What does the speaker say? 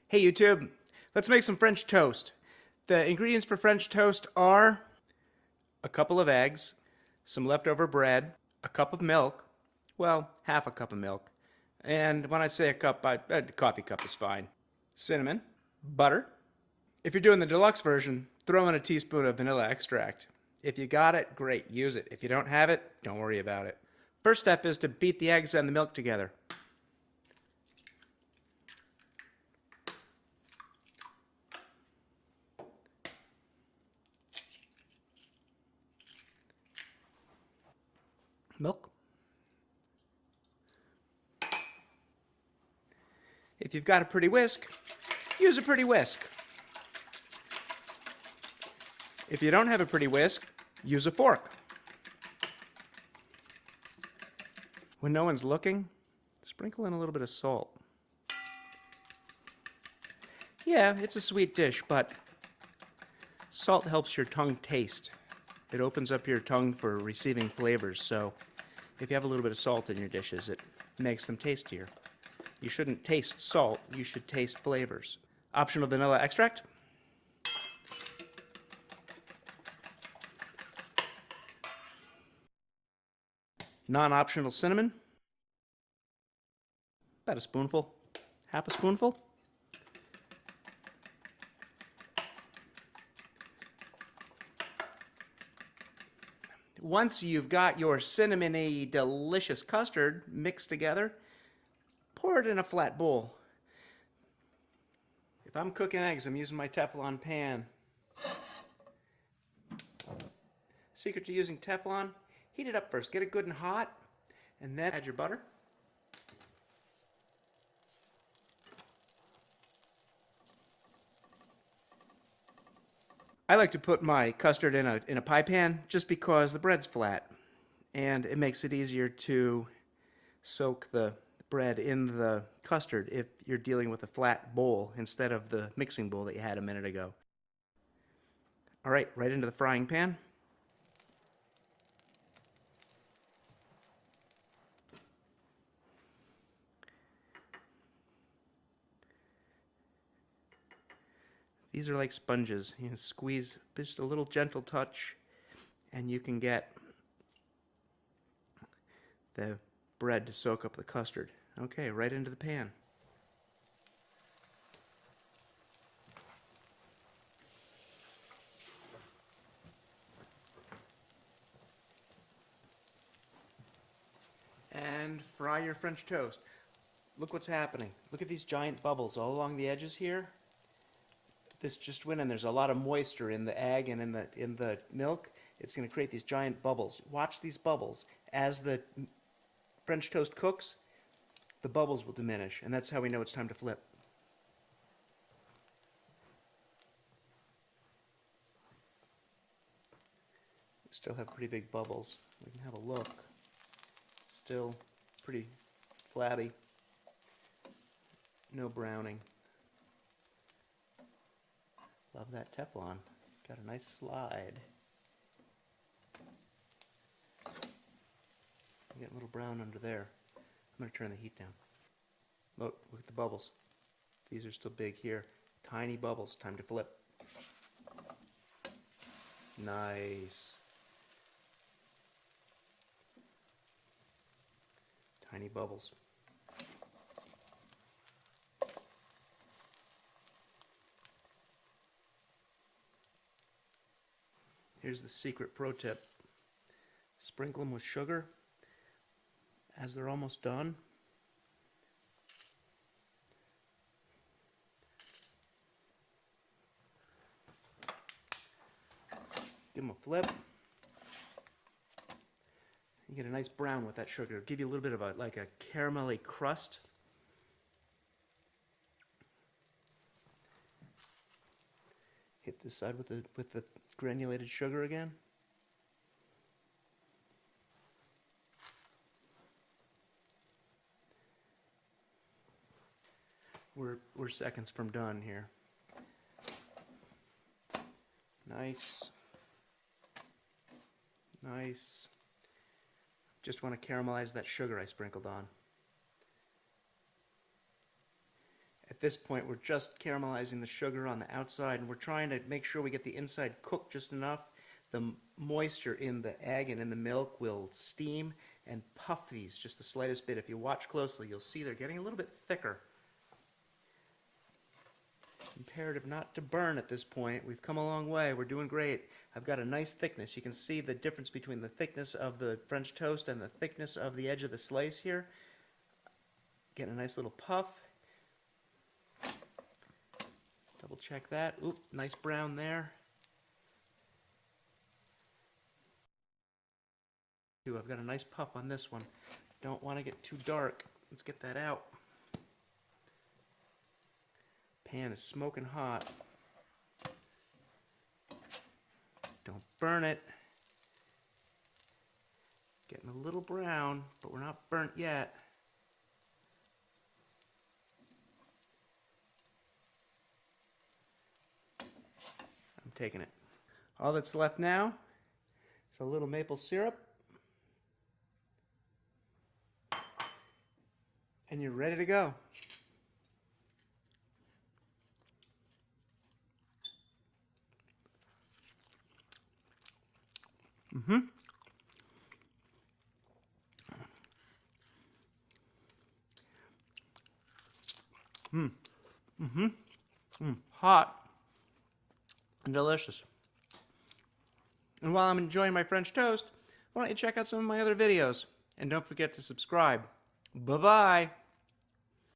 Hey YouTube, let's make some French toast. The ingredients for French toast are a couple of eggs, some leftover bread, a cup of milk, well, half a cup of milk, and when I say a cup, a coffee cup is fine, cinnamon, butter. If you're doing the deluxe version, throw in a teaspoon of vanilla extract. If you got it, great, use it. If you don't have it, don't worry about it. First step is to beat the eggs and the milk together. Milk. If you've got a pretty whisk, use a pretty whisk. If you don't have a pretty whisk, use a fork. When no one's looking, sprinkle in a little bit of salt. Yeah, it's a sweet dish, but salt helps your tongue taste. It opens up your tongue for receiving flavors, so if you have a little bit of salt in your dishes, it makes them tastier. You shouldn't taste salt, you should taste flavors. Optional vanilla extract. Non-optional cinnamon. About a spoonful. Half a spoonful. Once you've got your cinnamony, delicious custard mixed together, pour it in a flat bowl. If I'm cooking eggs, I'm using my Teflon pan. Secret to using Teflon, heat it up first. Get it good and hot, and then add your butter. I like to put my custard in a pie pan just because the bread's flat, and it makes it easier to soak the bread in the custard if you're dealing with a flat bowl instead of the mixing bowl that you had a minute ago. All right, right into the frying pan. These are like sponges. You squeeze just a little gentle touch, and you can get the bread to soak up the custard. Okay, right into the pan. And fry your French toast. Look what's happening. Look at these giant bubbles all along the edges here. This just went in. There's a lot of moisture in the egg and in the milk. It's going to create these giant bubbles. Watch these bubbles. As the French toast cooks, the bubbles will diminish, and that's how we know it's time to flip. We still have pretty big bubbles. We can have a look. Still pretty flabby. No browning. Love that Teflon. Got a nice slide. Getting a little brown under there. I'm going to turn the heat down. Look at the bubbles. These are still big here. Tiny bubbles. Time to flip. Nice. Tiny bubbles. Here's the secret pro tip. Sprinkle them with sugar as they're almost done. Give them a flip. You get a nice brown with that sugar. It'll give you a little bit of like a caramelly crust. Hit this side with the granulated sugar again. We're seconds from done here. Nice. Nice. Just want to caramelize that sugar I sprinkled on. At this point, we're just caramelizing the sugar on the outside, and we're trying to make sure we get the inside cooked just enough. The moisture in the egg and in the milk will steam and puff these just the slightest bit. If you watch closely, you'll see they're getting a little bit thicker. Imperative not to burn at this point. We've come a long way. We're doing great. I've got a nice thickness. You can see the difference between the thickness of the French toast and the thickness of the edge of the slice here. Getting a nice little puff. Double check that. Oop, nice brown there. Ooh, I've got a nice puff on this one. Don't want to get too dark. Let's get that out. Pan is smoking hot. Don't burn it. Getting a little brown, but we're not burnt yet. I'm taking it. All that's left now is a little maple syrup. And you're ready to go. Hot and delicious. And while I'm enjoying my French toast, why don't you check out some of my other videos? And don't forget to subscribe. Bye-bye.